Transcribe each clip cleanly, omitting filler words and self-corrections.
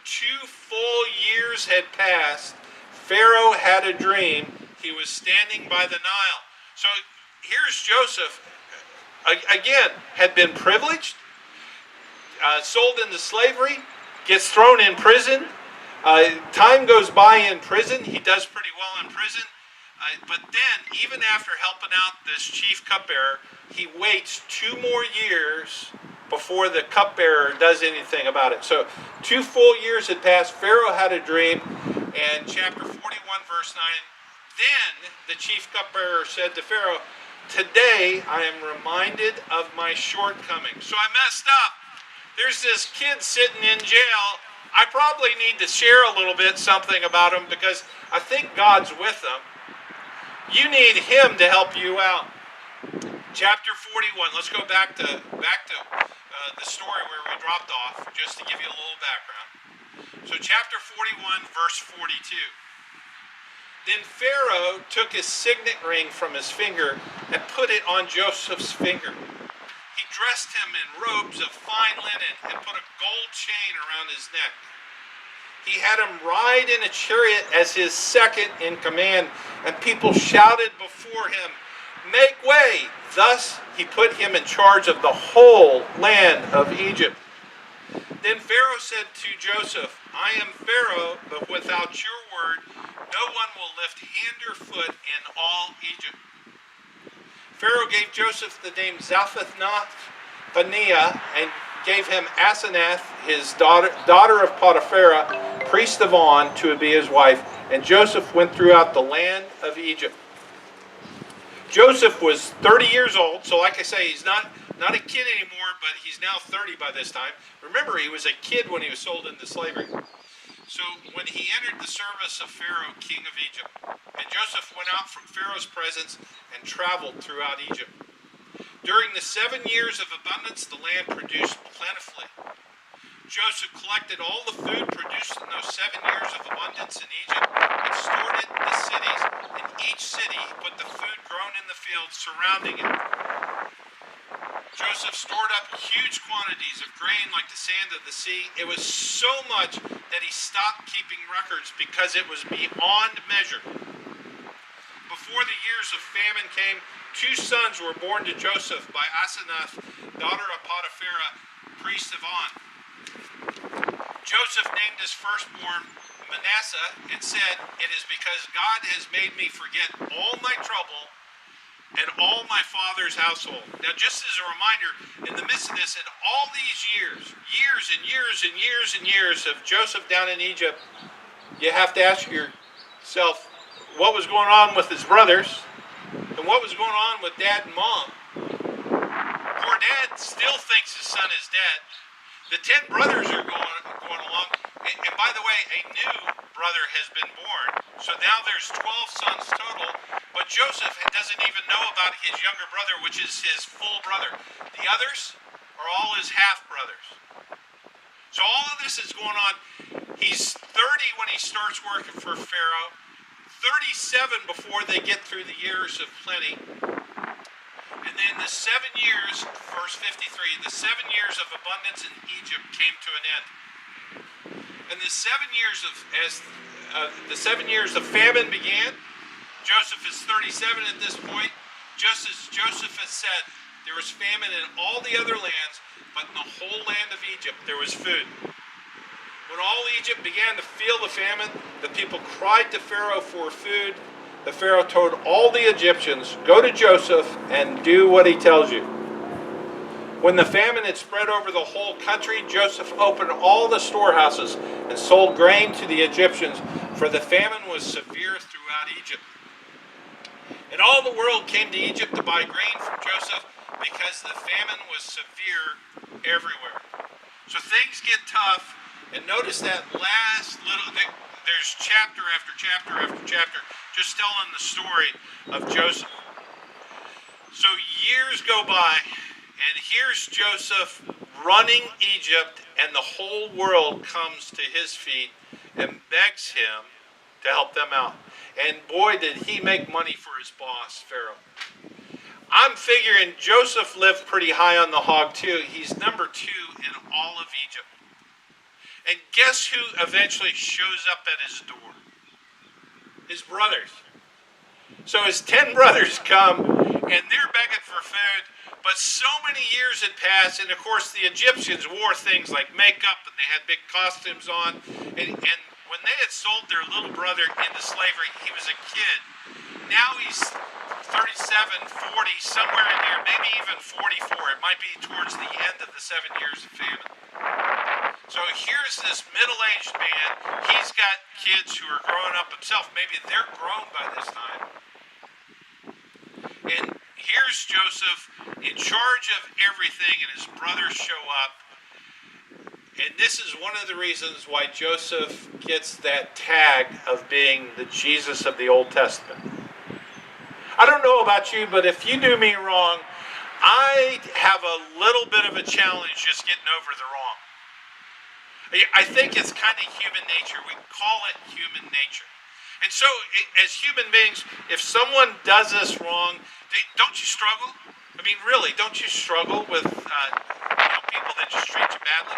2 full years had passed, Pharaoh had a dream. He was standing by the Nile. So here's Joseph, again, had been privileged, sold into slavery, gets thrown in prison. Time goes by in prison. He does pretty well in prison. But then, even after helping out this chief cupbearer, he waits 2 more years before the cupbearer does anything about it. So 2 full years had passed. Pharaoh had a dream. And chapter 41, verse 9, then the chief cupbearer said to Pharaoh, "Today I am reminded of my shortcomings." So I messed up. There's this kid sitting in jail. I probably need to share a little bit something about him because I think God's with him. You need him to help you out. Chapter 41. Let's go back to the story where we dropped off, just to give you a little background. So chapter 41, verse 42. Then Pharaoh took his signet ring from his finger and put it on Joseph's finger. He dressed him in robes of fine linen and put a gold chain around his neck. He had him ride in a chariot as his second in command, and people shouted before him, "Make way!" Thus he put him in charge of the whole land of Egypt. Then Pharaoh said to Joseph, "I am Pharaoh, but without your word, no one will lift hand or foot in all Egypt." Pharaoh gave Joseph the name Zaphenath-Paneah and gave him Asenath, his daughter of Potiphar, priest of On, to be his wife. And Joseph went throughout the land of Egypt. Joseph was 30 years old, so like I say, he's not a kid anymore, but he's now 30 by this time. Remember, he was a kid when he was sold into slavery. So when he entered the service of Pharaoh, king of Egypt, and Joseph went out from Pharaoh's presence and traveled throughout Egypt. During the 7 years of abundance, the land produced plentifully. Joseph collected all the food produced in those 7 years of abundance in Egypt and stored it in the cities. In each city, he put the food grown in the fields surrounding it. Joseph stored up huge quantities of grain like the sand of the sea. It was so much that he stopped keeping records because it was beyond measure. Before the years of famine came, 2 sons were born to Joseph by Asenath, daughter of Potiphar, priest of On. Joseph named his firstborn Manasseh and said, "It is because God has made me forget all my trouble and all my father's household." Now, just as a reminder, in the midst of this, in all these years and years and years and years of Joseph down in Egypt, you have to ask yourself what was going on with his brothers and what was going on with dad and mom. Poor dad still thinks his son is dead. The 10 brothers are going along. And by the way, a new brother has been born. So now there's 12 sons total. But Joseph doesn't even know about his younger brother, which is his full brother. The others are all his half-brothers. So all of this is going on. He's 30 when he starts working for Pharaoh. 37 before they get through the years of plenty. And then the 7 years, verse 53, the 7 years of abundance in Egypt came to an end. And the 7 years of famine began. Joseph is 37 at this point. Just as Joseph has said, there was famine in all the other lands, but in the whole land of Egypt there was food. When all Egypt began to feel the famine, the people cried to Pharaoh for food. The Pharaoh told all the Egyptians, "Go to Joseph and do what he tells you." When the famine had spread over the whole country, Joseph opened all the storehouses and sold grain to the Egyptians, for the famine was severe throughout Egypt. And all the world came to Egypt to buy grain from Joseph because the famine was severe everywhere. So things get tough, and notice that last little thing. There's chapter after chapter after chapter just telling the story of Joseph. So years go by, and here's Joseph running Egypt, and the whole world comes to his feet and begs him to help them out. And boy, did he make money for his boss, Pharaoh. I'm figuring Joseph lived pretty high on the hog too. He's number 2 in all of Egypt. And guess who eventually shows up at his door? His brothers. So his 10 brothers come, and they're begging for food, but so many years had passed, and of course the Egyptians wore things like makeup, and they had big costumes on, and when they had sold their little brother into slavery, he was a kid. Now he's 37, 40, somewhere in there, maybe even 44. It might be towards the end of the 7 years of famine. So here's this middle-aged man. He's got kids who are growing up himself. Maybe they're grown by this time. And here's Joseph in charge of everything, and his brothers show up. And this is one of the reasons why Joseph gets that tag of being the Jesus of the Old Testament. I don't know about you, but if you do me wrong, I have a little bit of a challenge just getting over the wrong. I think it's kind of human nature. We call it human nature. And so, as human beings, if someone does us wrong, don't you struggle? I mean, really, don't you struggle with people that just treat you badly?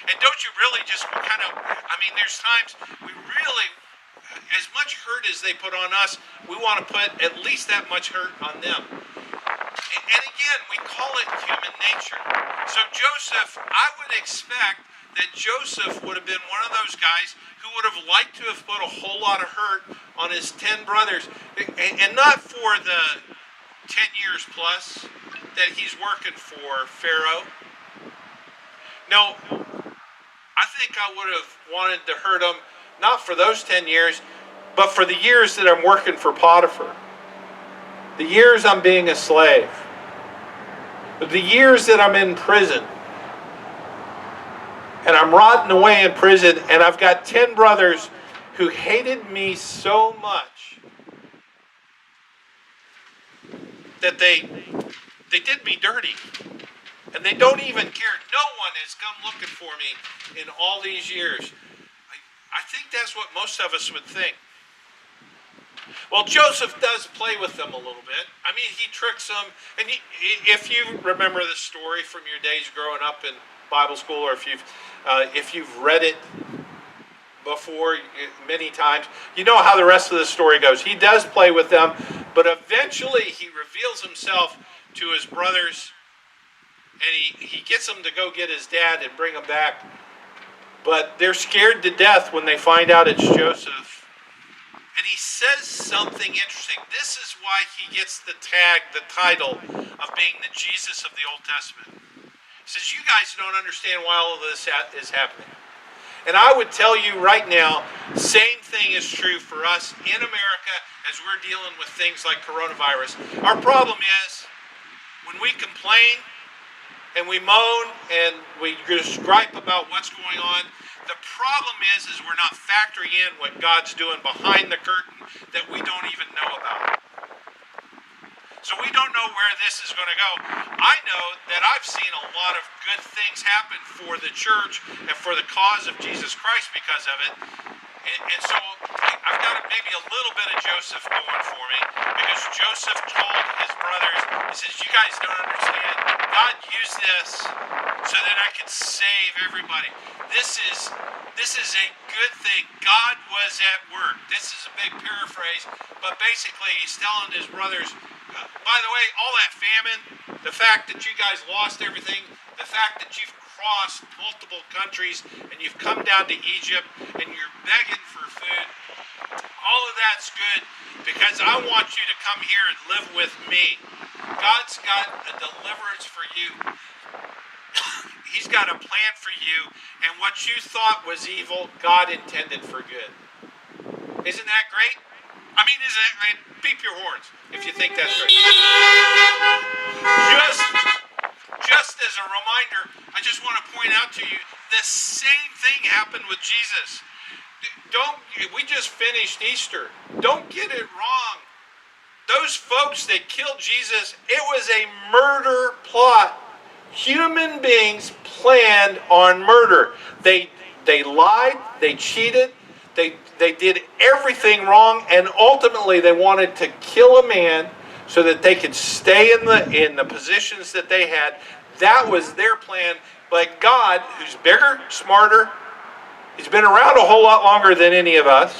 And don't you really just kind of, there's times we really, as much hurt as they put on us, we want to put at least that much hurt on them. And again, we call it human nature. So Joseph, I would expect that Joseph would have been one of those guys who would have liked to have put a whole lot of hurt on his 10 brothers, and not for the 10 years plus that he's working for Pharaoh. No, I think I would have wanted to hurt him, not for those 10 years, but for the years that I'm working for Potiphar. The years I'm being a slave. The years that I'm in prison. And I'm rotting away in prison, and I've got 10 brothers who hated me so much that they did me dirty. And they don't even care. No one has come looking for me in all these years. I think that's what most of us would think. Well, Joseph does play with them a little bit. He tricks them. And if you remember the story from your days growing up in Bible school, or if you've read it before many times, you know how the rest of the story goes. He does play with them, but eventually he reveals himself to his brothers, and he gets them to go get his dad and bring him back. But they're scared to death when they find out it's Joseph. And he says something interesting. This is why he gets the title of being the Jesus of the Old Testament. He says, you guys don't understand why all of this is happening. And I would tell you right now, same thing is true for us in America as we're dealing with things like coronavirus. Our problem is when we complain and we moan and we just gripe about what's going on, the problem is we're not factoring in what God's doing behind the curtain that we don't even know about. So we don't know where this is going to go. I know that I've seen a lot of good things happen for the church and for the cause of Jesus Christ because of it. And so I've got maybe a little bit of Joseph going for me, because Joseph told his brothers, he says, you guys don't understand. God used this so that I could save everybody. This is a good thing. God was at work. This is a big paraphrase, but basically he's telling his brothers, by the way, all that famine, the fact that you guys lost everything, the fact that you've crossed multiple countries and you've come down to Egypt and you're begging for food, all of that's good because I want you to come here and live with me. God's got a deliverance for you. He's got a plan for you, and what you thought was evil, God intended for good. Isn't that great? Beep your horns if you think that's great. Just as a reminder, I just want to point out to you, the same thing happened with Jesus. We just finished Easter. Don't get it wrong. Those folks that killed Jesus, it was a murder plot. Human beings planned on murder. They lied, they cheated, they did everything wrong, and ultimately they wanted to kill a man so that they could stay in the positions that they had. That was their plan. But God, who's bigger, smarter, been around a whole lot longer than any of us.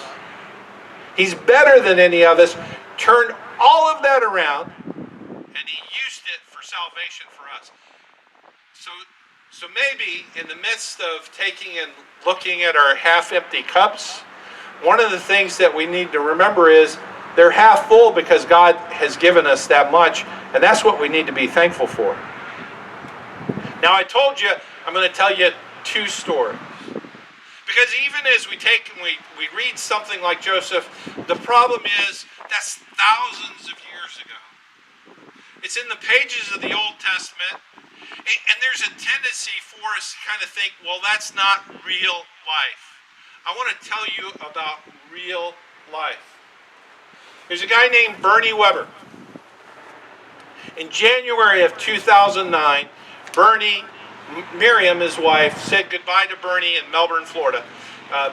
He's better than any of us. Turned all of that around, and he used it for salvation for us. So maybe in the midst of taking and looking at our half-empty cups, one of the things that we need to remember is they're half full because God has given us that much, and that's what we need to be thankful for. Now, I told you I'm going to tell you two stories. Because even as we take and we read something like Joseph, the problem is that's thousands of years ago. It's in the pages of the Old Testament, and there's a tendency for us to kind of think, well, that's not real life. I want to tell you about real life. There's a guy named Bernie Weber. In January of 2009, Miriam, his wife, said goodbye to Bernie in Melbourne, Florida.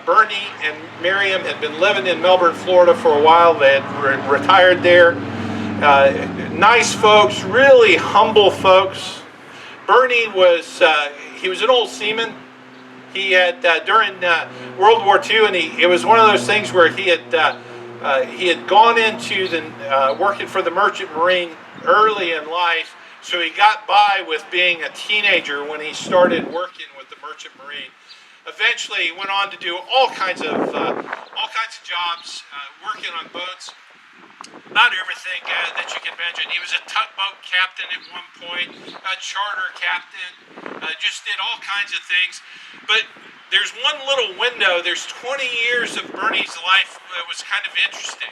Bernie and Miriam had been living in Melbourne, Florida for a while. They had retired there. Nice folks, really humble folks. Bernie was he was an old seaman. He had during World War II, and it was one of those things where he had gone into the working for the Merchant Marine early in life. So he got by with being a teenager when he started working with the Merchant Marine. Eventually, he went on to do all kinds of jobs, working on boats. Not everything that you can imagine. He was a tugboat captain at one point, a charter captain, just did all kinds of things. But there's one little window. There's 20 years of Bernie's life that was kind of interesting.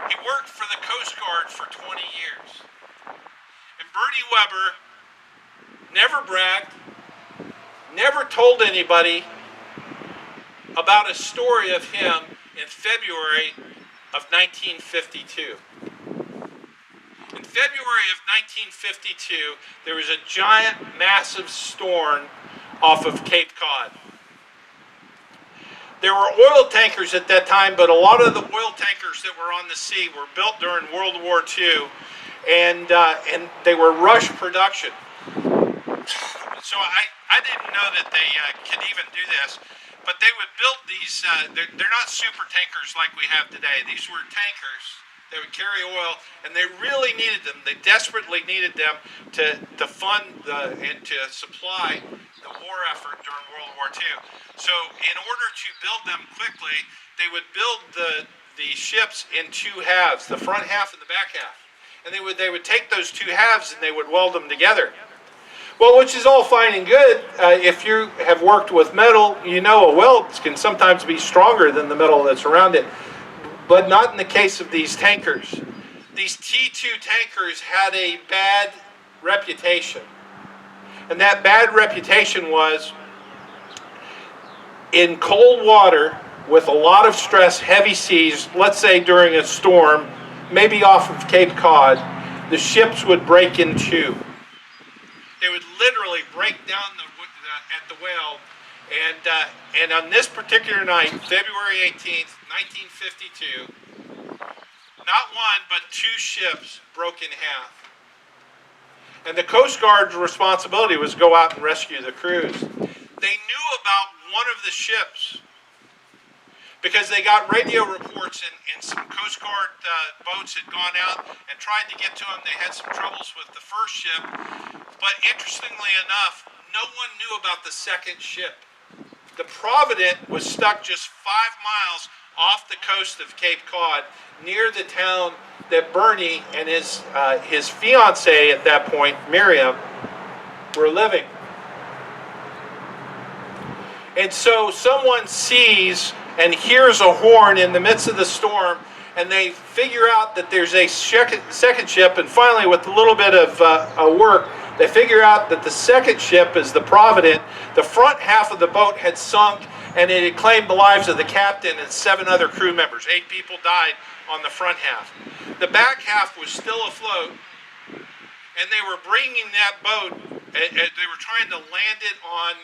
He worked for the Coast Guard for 20 years. And Bernie Weber never bragged, never told anybody about a story of him in February of 1952. In February of 1952, there was a giant, massive storm off of Cape Cod. There were oil tankers at that time, but a lot of the oil tankers that were on the sea were built during World War II, and they were rush production. So I didn't know that they could even do this, but they would build these, they're not super tankers like we have today. These were tankers that would carry oil, and they really needed them. They desperately needed them to fund and to supply the war effort during World War II. So in order to build them quickly, they would build the ships in two halves, the front half and the back half. And they would take those two halves and they would weld them together. Well, which is all fine and good. If you have worked with metal, you know a weld can sometimes be stronger than the metal that's around it. But not in the case of these tankers. These T2 tankers had a bad reputation. And that bad reputation was in cold water with a lot of stress, heavy seas, let's say during a storm, maybe off of Cape Cod, the ships would break in two. They would literally break down at the weld. And on this particular night, February 18th, 1952, not one but two ships broke in half. And the Coast Guard's responsibility was to go out and rescue the crews. They knew about one of the ships because they got radio reports and some Coast Guard boats had gone out and tried to get to them. They had some troubles with the first ship. But interestingly enough, no one knew about the second ship. The Provident was stuck just 5 miles off the coast of Cape Cod, near the town that Bernie and his fiancée at that point, Miriam, were living. And so someone sees and hears a horn in the midst of the storm, and they figure out that there's a second ship, and finally with a little bit of work, they figure out that the second ship is the Provident. The front half of the boat had sunk, and it had claimed the lives of the captain and 7 other crew members. 8 people died on the front half. The back half was still afloat, and they were bringing that boat, they were trying to land it on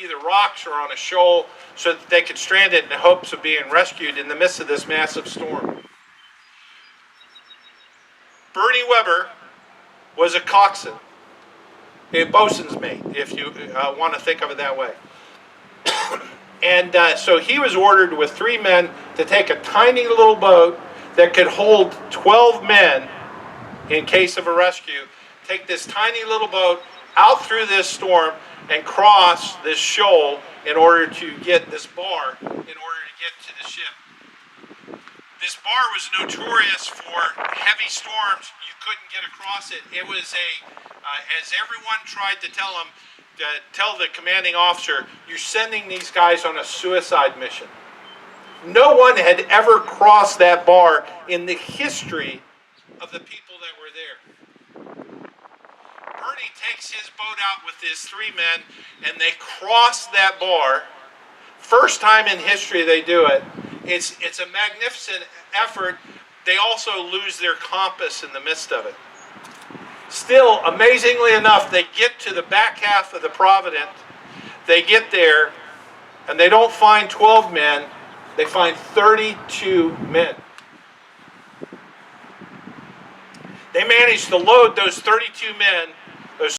either rocks or on a shoal so that they could strand it in the hopes of being rescued in the midst of this massive storm. Bernie Weber was a coxswain, a bosun's mate, if you want to think of it that way. And so he was ordered with 3 men to take a tiny little boat that could hold 12 men in case of a rescue, take this tiny little boat out through this storm and cross this shoal in order to get this bar, in order to get to the ship. This bar was notorious for heavy storms. You couldn't get across it. It was as everyone tried to tell him, tell the commanding officer, you're sending these guys on a suicide mission. No one had ever crossed that bar in the history of the people that were there. Bernie takes his boat out with his 3 men, and they cross that bar. First time in history they do it. It's a magnificent effort. They also lose their compass in the midst of it. Still, amazingly enough, they get to the back half of the Provident. They get there, and they don't find 12 men. They find 32 men. They managed to load those 32 men